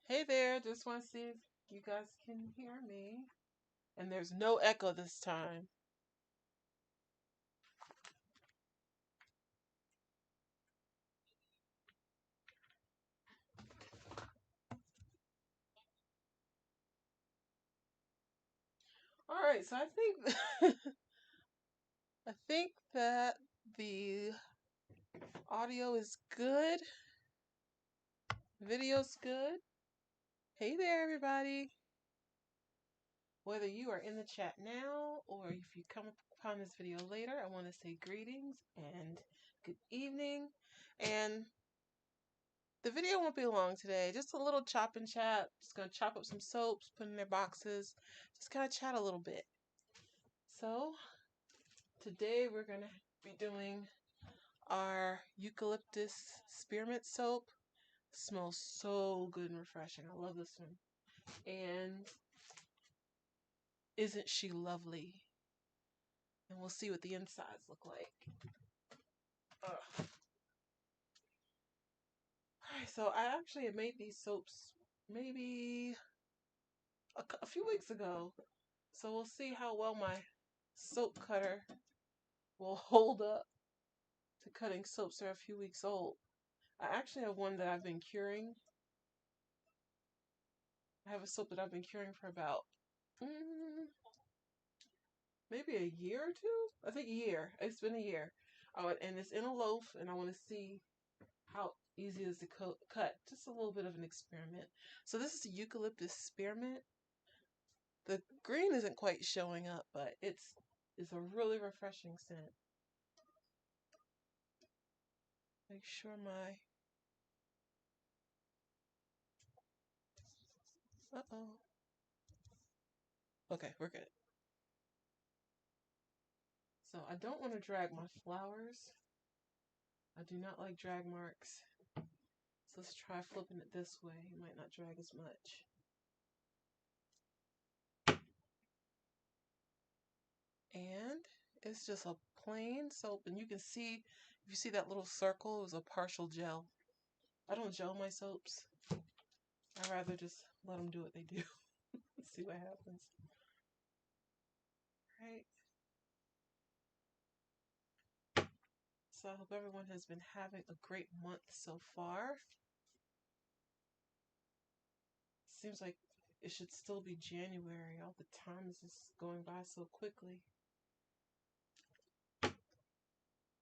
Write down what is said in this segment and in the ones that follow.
Hey there, just want to see if you guys can hear me. And there's no echo this time. All right, so I think I think that the audio is good, video's good. Hey there, everybody. Whether you are in the chat now or if you come upon this video later, I want to say greetings and good evening. And the video won't be long today, just a little chop and chat. Just gonna chop up some soaps, put in their boxes, just kind of chat a little bit. So today we're gonna be doing our eucalyptus spearmint soap. Smells so good and refreshing. I love this one. And isn't she lovely? And we'll see what the insides look like. Ugh. Alright, so I actually had made these soaps maybe a few weeks ago. So we'll see how well my soap cutter will hold up to cutting soaps that are a few weeks old. I actually have one that I've been curing. I have a soap that I've been curing for about maybe a year or two. I think a year. It's been a year. Oh, and it's in a loaf, and I want to see how easy it is to cut. Just a little bit of an experiment. So this is a eucalyptus spearmint. The green isn't quite showing up, but it's a really refreshing scent. Make sure my uh-oh. Okay, we're good. So I don't want to drag my flowers. I do not like drag marks. So let's try flipping it this way. It might not drag as much. And it's just a plain soap, and you can see, if you see that little circle, it was a partial gel. I don't gel my soaps. I rather just let them do what they do. See what happens. Right. So I hope everyone has been having a great month so far. Seems like it should still be January. All the time is just going by so quickly.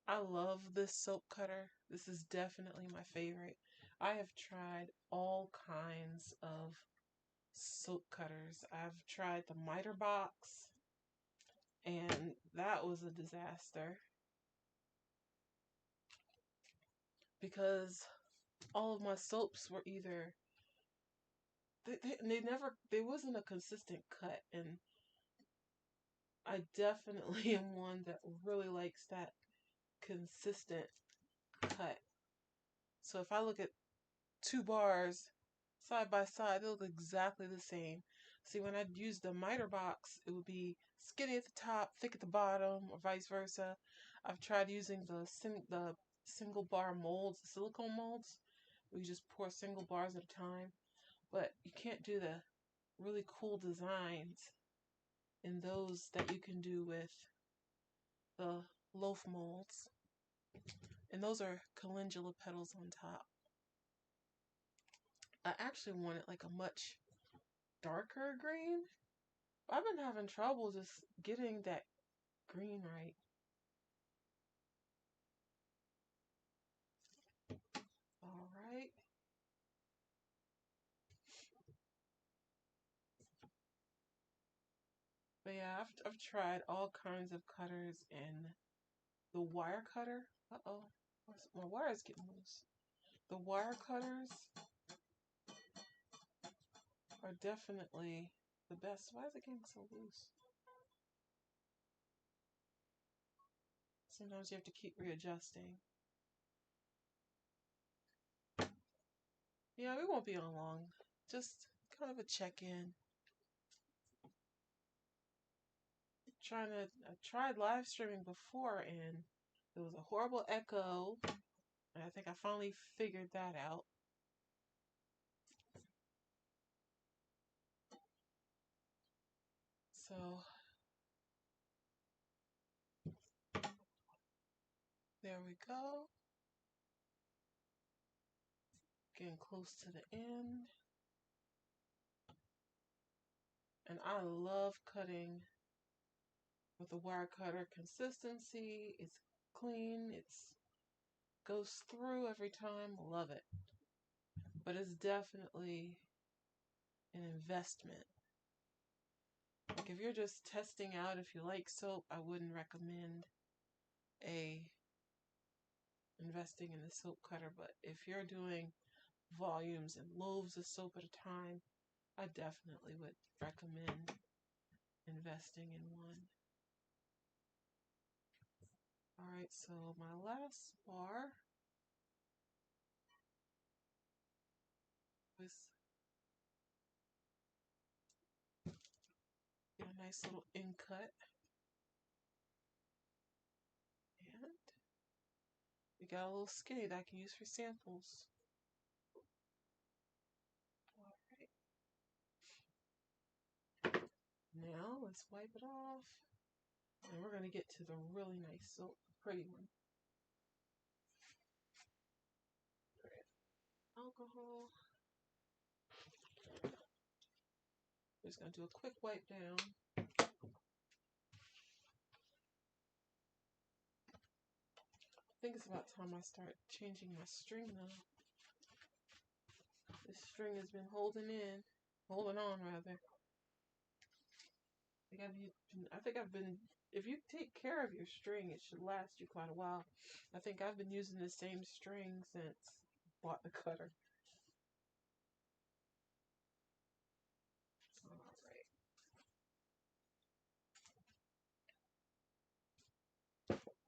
I love this soap cutter. This is definitely my favorite. I have tried all kinds of soap cutters. I've tried the miter box, and that was a disaster because all of my soaps were either they wasn't a consistent cut, and I definitely am one that really likes that consistent cut. So if I look at two bars side by side, they look exactly the same. See, when I'd use the miter box, it would be skinny at the top, thick at the bottom, or vice versa. I've tried using the single bar molds, the silicone molds, where you just pour single bars at a time. But you can't do the really cool designs in those that you can do with the loaf molds. And those are calendula petals on top. I actually wanted like a much darker green. I've been having trouble just getting that green right. All right. But yeah, I've tried all kinds of cutters, and the wire cutter. Uh-oh. My wire is getting loose. The wire cutters are definitely the best. Why is it getting so loose? Sometimes you have to keep readjusting. Yeah, we won't be on long. Just kind of a check-in. I tried live streaming before, and there was a horrible echo, and I think I finally figured that out. So there we go. Getting close to the end. And I love cutting with a wire cutter. Consistency, it's clean, it's goes through every time. Love it. But it's definitely an investment. Like if you're just testing out if you like soap, I wouldn't recommend investing in the soap cutter. But if you're doing volumes and loaves of soap at a time, I definitely would recommend investing in one. Alright, so my last bar was get a nice little end cut. And we got a little skinny that I can use for samples. Alright. Now let's wipe it off. And we're going to get to the really nice soap, pretty one. Alcohol. Just going to do a quick wipe down. I think it's about time I start changing my string though. This string has been holding on rather. I think I've been, if you take care of your string, it should last you quite a while. I think I've been using the same string since I bought the cutter.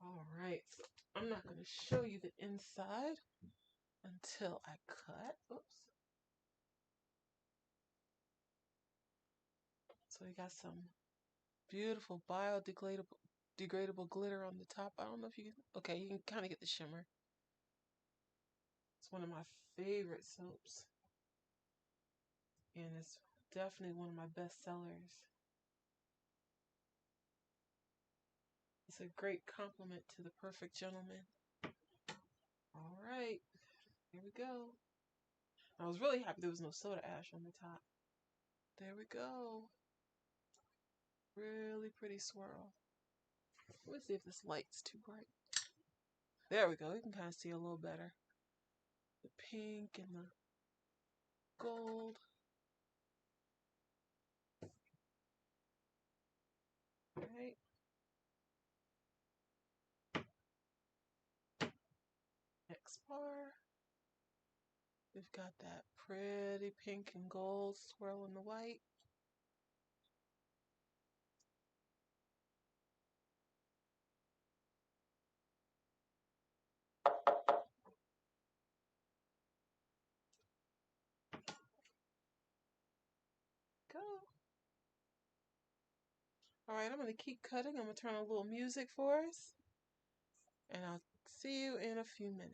Alright, so I'm not going to show you the inside until I cut. Oops. So we got some beautiful biodegradable glitter on the top. I don't know if you can, okay, you can kind of get the shimmer. It's one of my favorite soaps. And it's definitely one of my best sellers. It's a great compliment to the Perfect Gentleman. Alright, here we go. I was really happy there was no soda ash on the top. There we go. Really pretty swirl. Let me see if this light's too bright. There we go. You can kind of see a little better. The pink and the gold. Alright. Next bar. We've got that pretty pink and gold swirling the white. Go. Alright, I'm going to keep cutting. I'm going to turn on a little music for us. And I'll see you in a few minutes.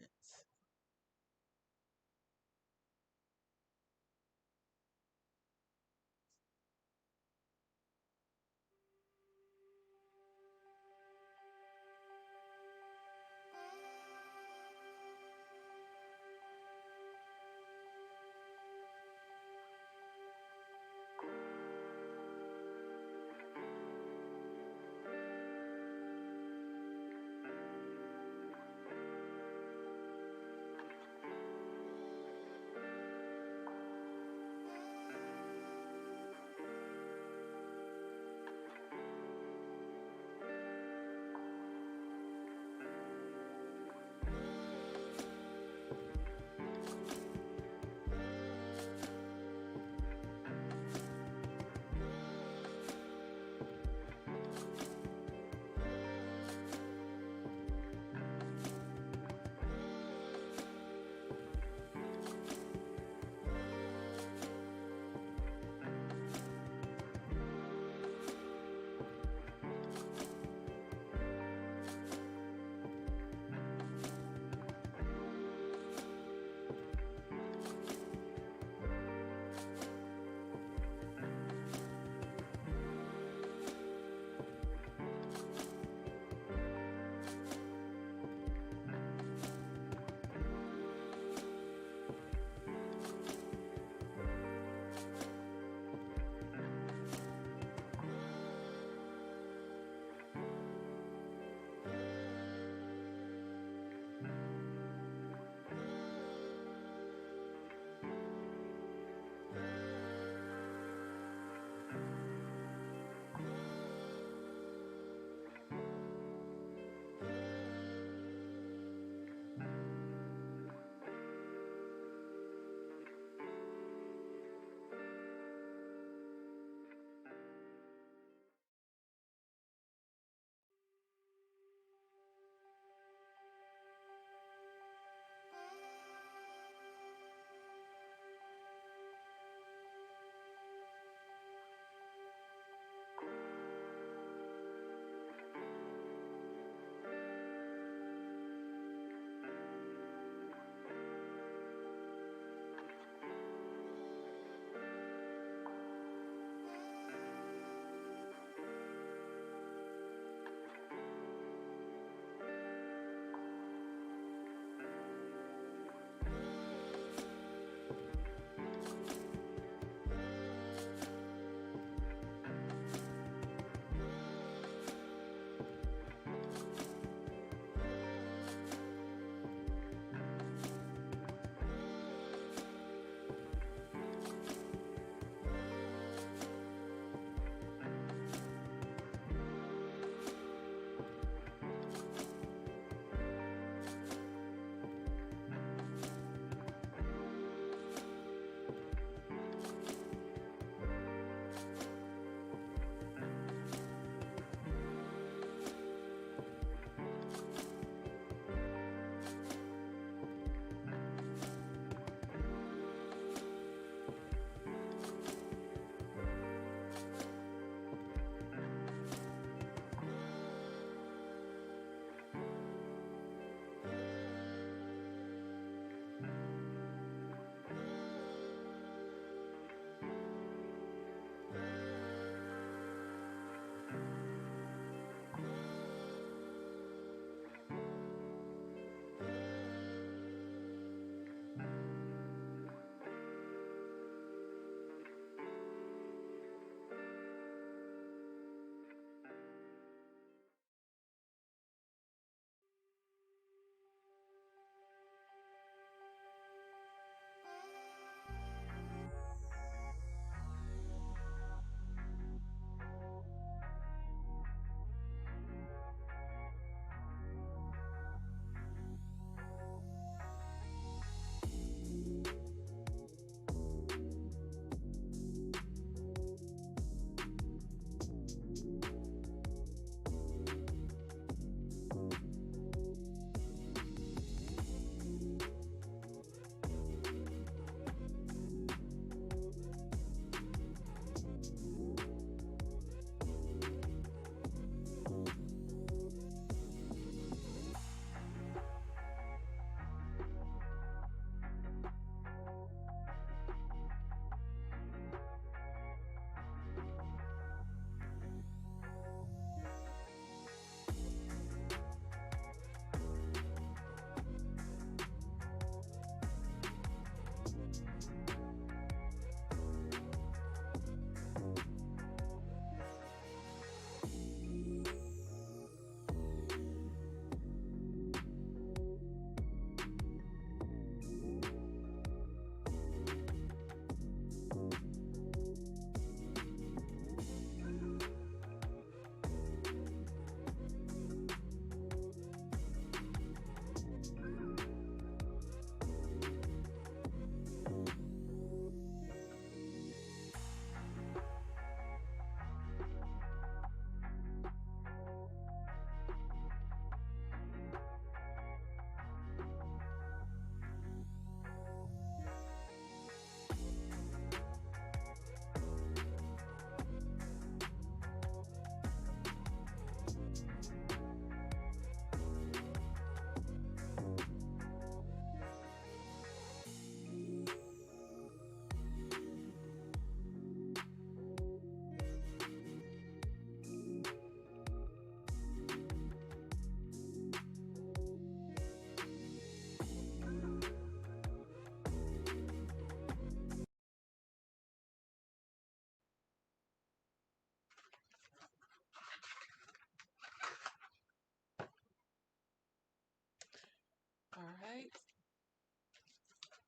dried.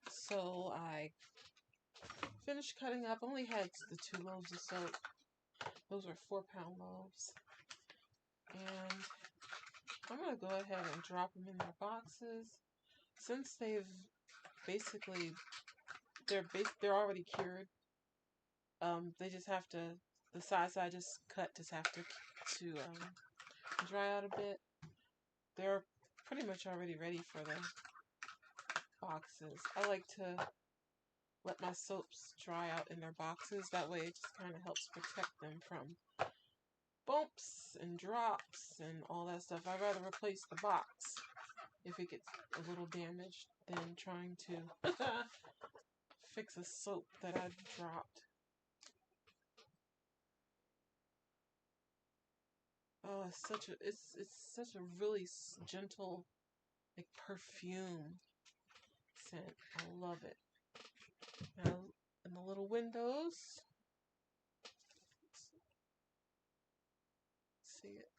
So I finished cutting up. Only had the 2 loaves of soap. Those are 4-pound loaves. And I'm going to go ahead and drop them in their boxes. Since they've basically, they're already cured. They just have to, the size I just cut just have to dry out a bit. They're pretty much already ready for the boxes. I like to let my soaps dry out in their boxes. That way it just kind of helps protect them from bumps and drops and all that stuff. I'd rather replace the box if it gets a little damaged than trying to fix a soap that I dropped. Oh, it's such a really gentle, like, perfume scent. I love it. Now, in the little windows, see it.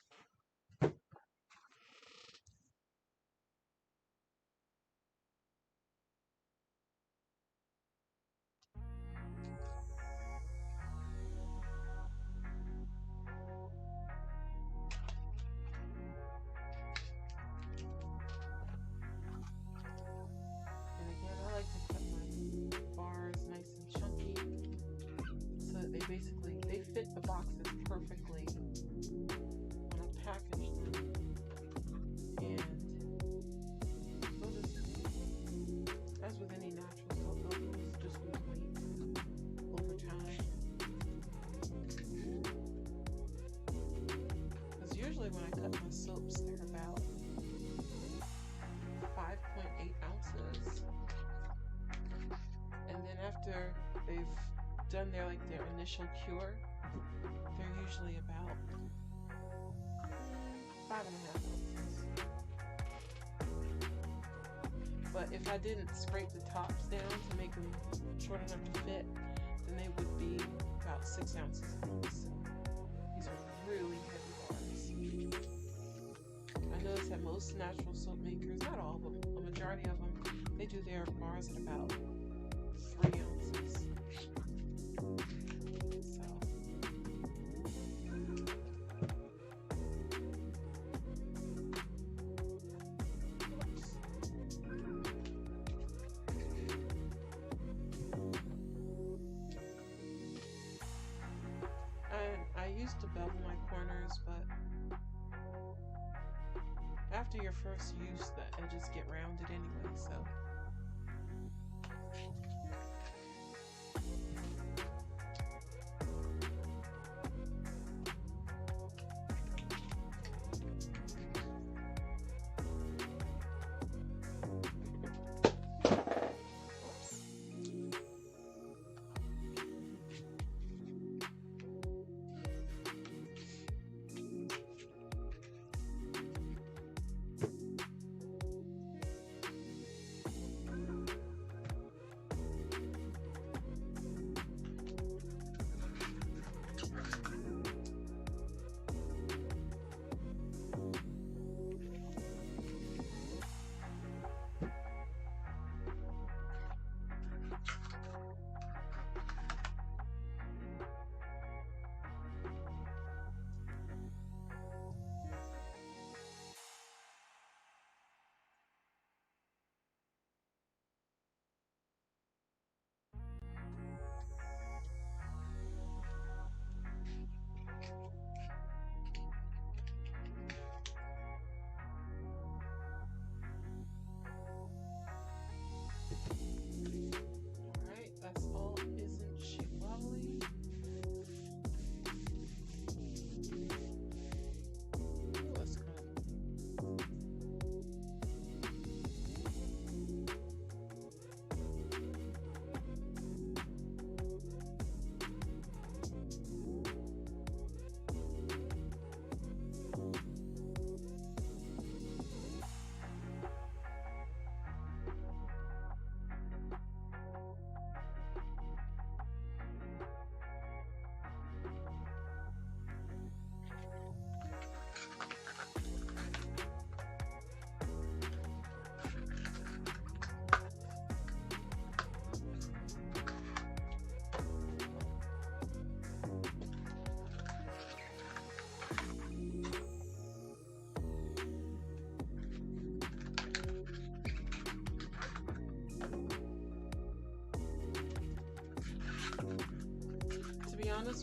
And again, I like to cut my bars nice and chunky so that they fit the boxes perfectly when I package them. And they'll just, as with any natural soap, they'll just lose weight over time. Because usually when I cut my soaps, they're about 5.8 ounces. And then after they've done their initial cure, they're usually about 5.5 ounces. But if I didn't scrape the tops down to make them short enough to fit, then they would be about 6 ounces each. So these are really heavy bars. I notice that most natural soap makers, not all, but a majority of them, they do their bars at about 3 ounces. So, I used to bevel my corners, but after your first use, the edges get rounded anyway, so.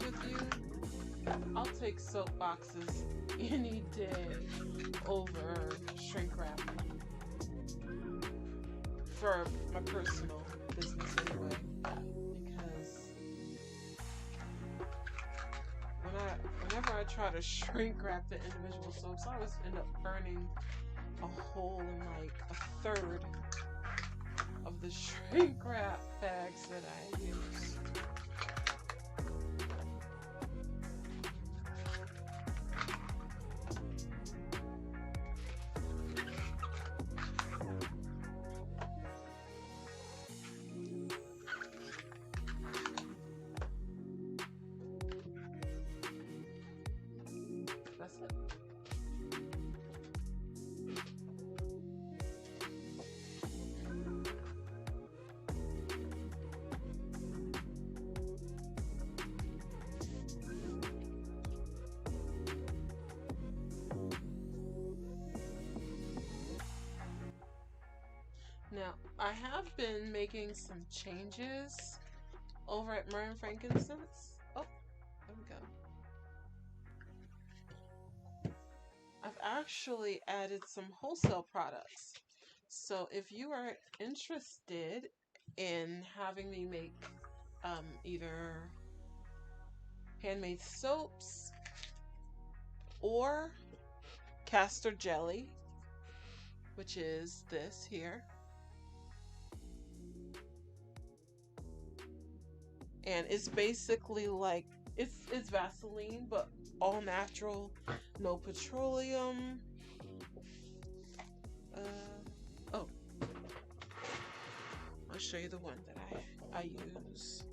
with you, I'll take soap boxes any day over shrink wrapping for my personal business anyway, because whenever I try to shrink wrap the individual soaps, I always end up burning a hole in like a third of the shrink wrap bags that I use. That's it. Now, I have been making some changes over at Myrrh FrankinSCENTS. Oh, there we go. I've actually added some wholesale products. So if you are interested in having me make either handmade soaps or castor jelly, which is this here, and it's basically like it's Vaseline, but all natural, no petroleum. Oh, I'll show you the one that I use.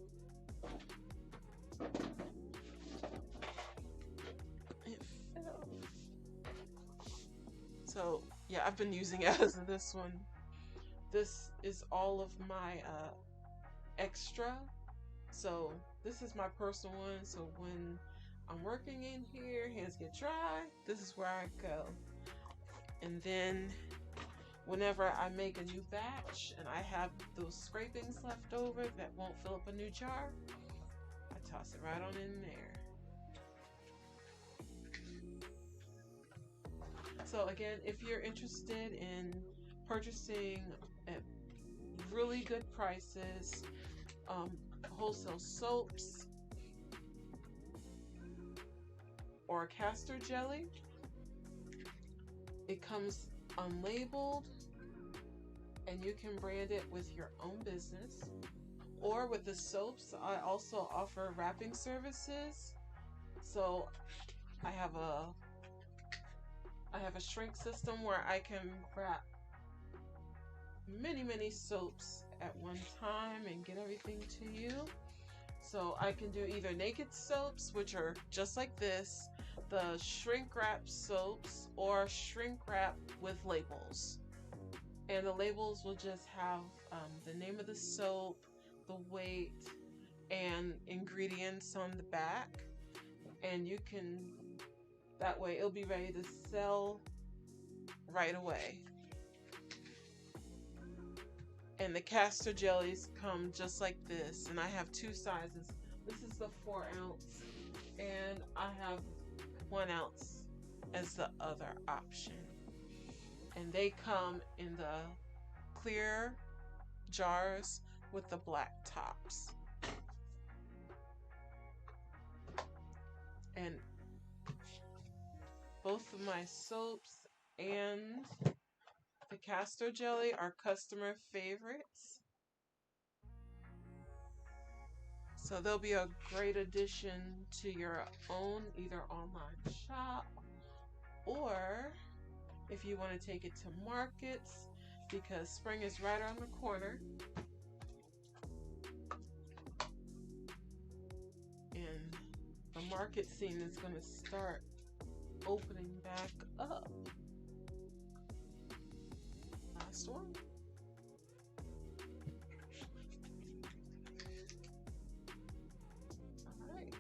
It fell. So yeah, I've been using it as this one. This is all of my extra. So this is my personal one. So when I'm working in here, hands get dry, this is where I go. And then whenever I make a new batch and I have those scrapings left over that won't fill up a new jar, I toss it right on in there. So again, if you're interested in purchasing at really good prices, wholesale soaps or castor jelly, it comes unlabeled and you can brand it with your own business. Or with the soaps, I also offer wrapping services. So I have a shrink system where I can wrap many soaps at one time and get everything to you. So I can do either naked soaps, which are just like this, the shrink wrap soaps, or shrink wrap with labels. And the labels will just have the name of the soap, the weight, and ingredients on the back. And you can, that way it'll be ready to sell right away. And the castor jellies come just like this, and I have two sizes. This is the 4 ounce, and I have 1 ounce as the other option. And they come in the clear jars with the black tops. And both of my soaps and the castor jelly are customer favorites. So they'll be a great addition to your own either online shop, or if you want to take it to markets, because spring is right around the corner. And the market scene is going to start opening back up. Last one. All right.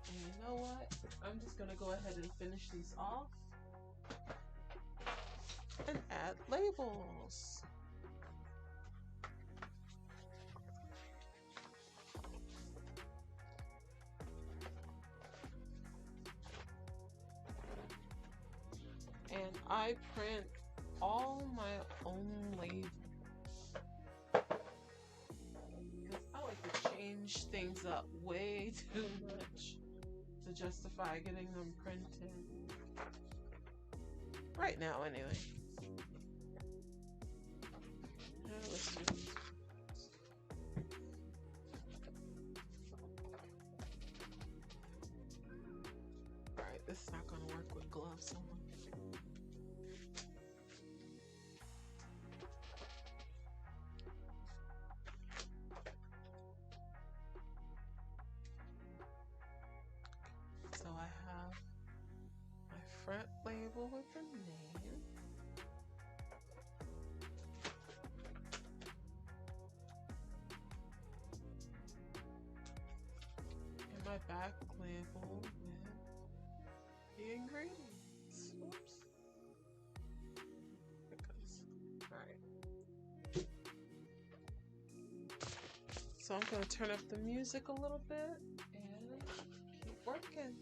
And you know what? I'm just going to go ahead and finish these off and add labels. I print all my own labels. Because I like to change things up way too much to justify getting them printed. Right now, anyway. Let's do this. Alright, this is not going to work with gloves so much. So I have my front label with the name. And my back label with the ingredients. Oops. Alright. So I'm going to turn up the music a little bit and keep working.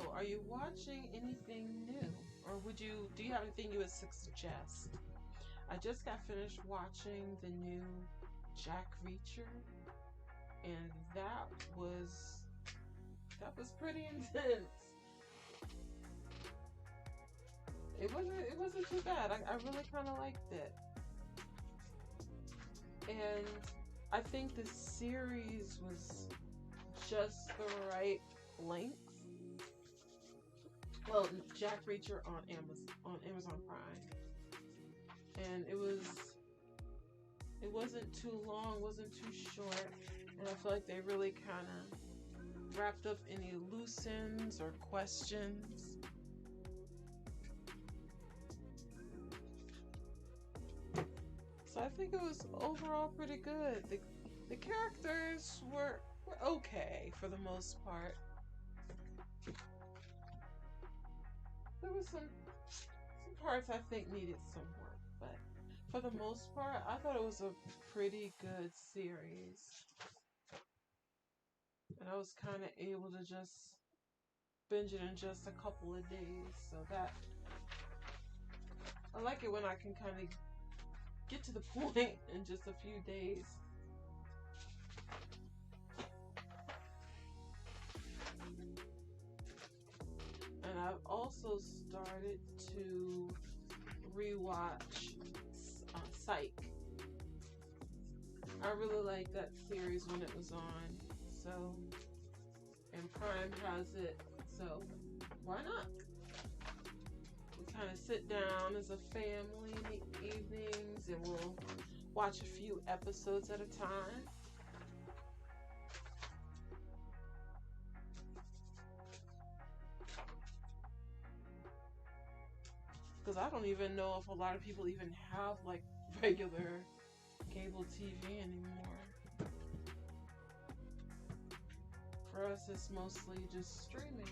So, are you watching anything new? Or do you have anything you would suggest? I just got finished watching the new Jack Reacher, and that was pretty intense. It wasn't too bad. I really kind of liked it. And I think the series was just the right length. Well, Jack Reacher on Amazon Prime, and it wasn't too long, wasn't too short, and I feel like they really kind of wrapped up any loose ends or questions. So I think it was overall pretty good. The characters were okay for the most part. There was some parts I think needed some work, but for the most part, I thought it was a pretty good series. And I was kind of able to just binge it in just a couple of days. So that, I like it when I can kind of get to the point in just a few days. And I've also started to rewatch Psych. I really liked that series when it was on. So, and Prime has it, so why not? We kind of sit down as a family in the evenings and we'll watch a few episodes at a time. Because I don't even know if a lot of people even have like regular cable TV anymore. For us, it's mostly just streaming.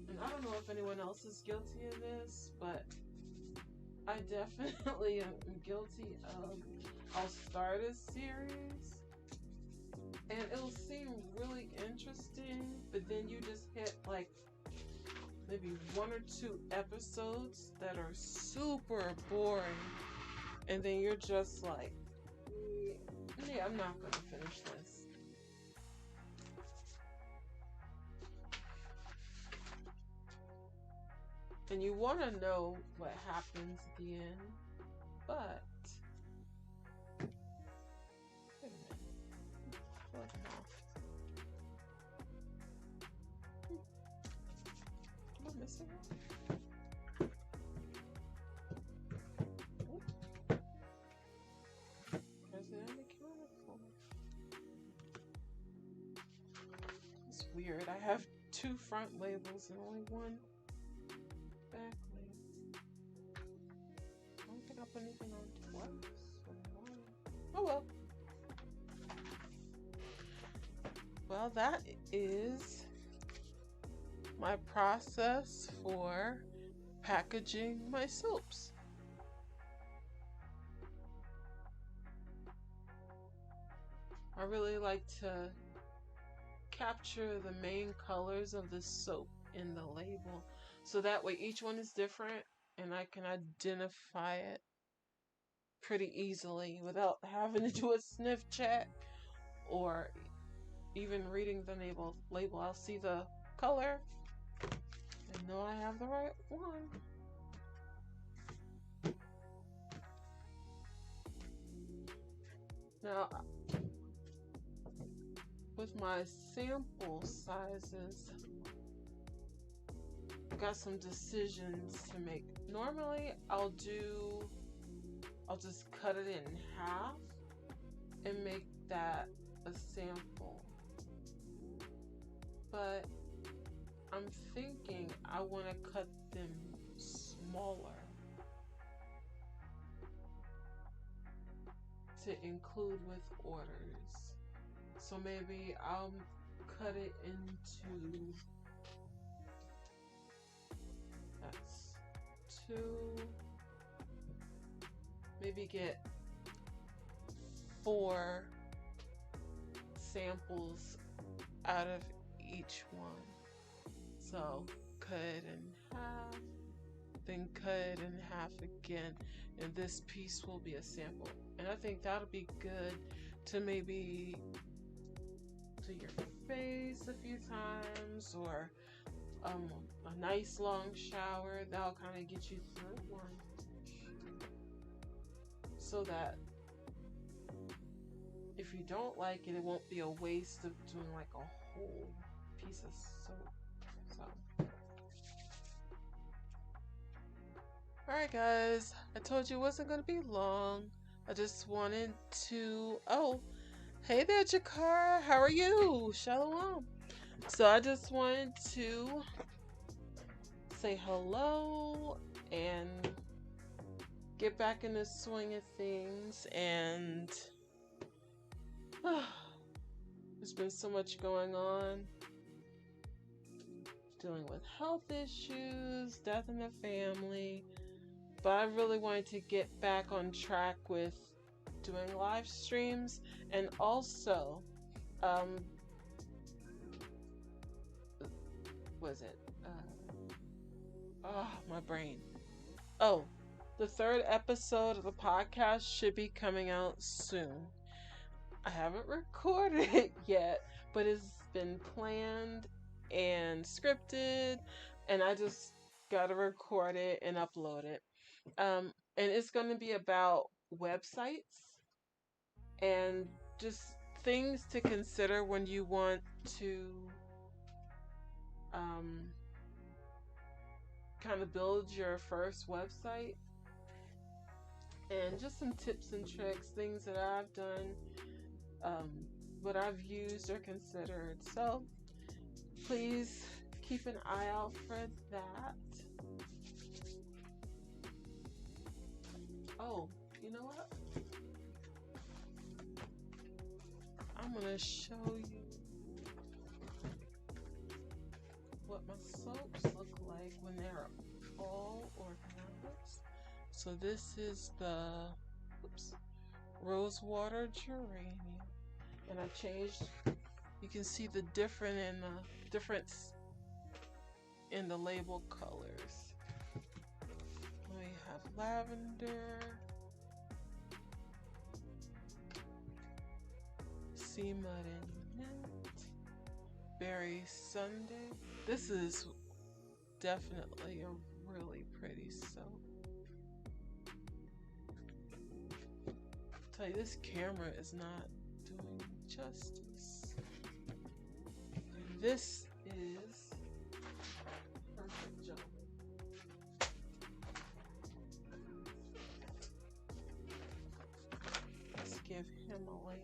And I don't know if anyone else is guilty of this, but I definitely am guilty of, I'll start a series and it'll seem really interesting, but then you just hit like maybe 1 or 2 episodes that are super boring, and then you're just like, yeah, I'm not gonna finish this. And you want to know what happens at the end, but wait a minute. I feel like I'm off. Am I missing one? President Mechanical. It's weird. I have 2 front labels and only 1 back label. I don't think I put anything on twice. Oh well. Well, that is my process for packaging my soaps. I really like to capture the main colors of the soap in the label, so that way each one is different and I can identify it pretty easily without having to do a sniff check or even reading the label. I'll see the color and know I have the right one. Now, with my sample sizes, I got some decisions to make. Normally, I'll just cut it in half and make that a sample. But I'm thinking I want to cut them smaller to include with orders. So maybe I'll cut it into, that's 2, maybe get 4 samples out of each one. So cut it in half, then cut it in half again, and this piece will be a sample. And I think that'll be good to maybe to your face a few times, or a nice long shower. That'll kind of get you through one, so that if you don't like it, it won't be a waste of doing like a whole piece of soap. So, alright guys, I told you it wasn't going to be long. I just wanted to, oh, hey there Jakara, how are you? Shalom. So I just wanted to say hello and get back in the swing of things, and there's been so much going on, dealing with health issues, death in the family, but I really wanted to get back on track with doing live streams, and also was it my brain. Oh, the third episode of the podcast should be coming out soon. I haven't recorded it yet, but it's been planned and scripted, and I just gotta record it and upload it. And it's going to be about websites and just things to consider when you want to kind of build your first website, and just some tips and tricks, things that I've done, what I've used or considered. So please keep an eye out for that. Oh, you know what? I'm gonna show you what my soaps look like when they're all organized. So this is the Rosewater Geranium, and I changed. You can see the difference in the label colors. We have lavender, sea mud and mint, berry sundae. This is definitely a really pretty soap. I'll tell you, this camera is not doing justice. This is perfect gentleman. Let's give him a label.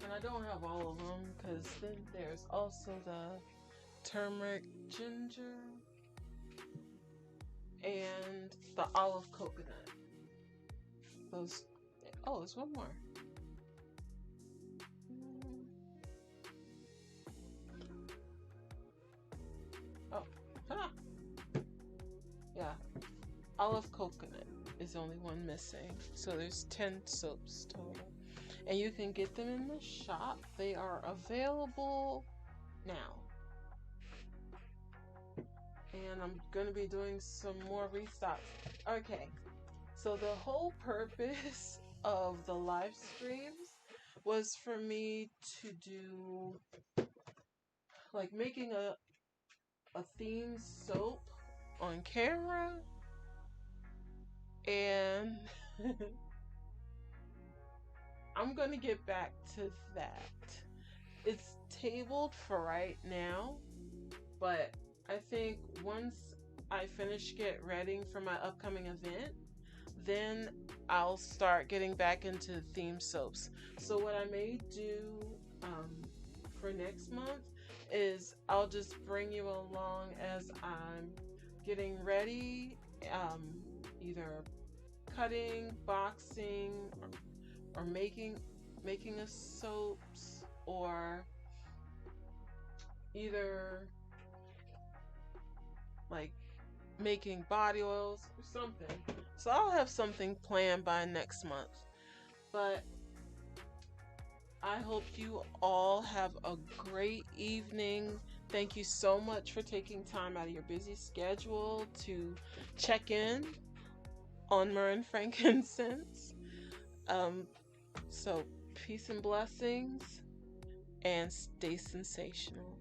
And I don't have all of them, because then there's also the turmeric ginger and the olive coconut. Those, oh, there's one more. Oh, huh. Yeah, olive coconut is the only one missing. So there's 10 soaps total. And you can get them in the shop. They are available now. And I'm going to be doing some more restocks. Okay, so the whole purpose of the live streams was for me to do, like, making a theme soap on camera. And I'm going to get back to that. It's tabled for right now, but I think once I finish get ready for my upcoming event, then I'll start getting back into theme soaps. So what I may do for next month is I'll just bring you along as I'm getting ready either cutting, boxing, or making a soaps, or either like making body oils or something. So I'll have something planned by next month. But I hope you all have a great evening. Thank you so much for taking time out of your busy schedule to check in on Myrrh FrankinSCENTS. So peace and blessings, and stay sensational.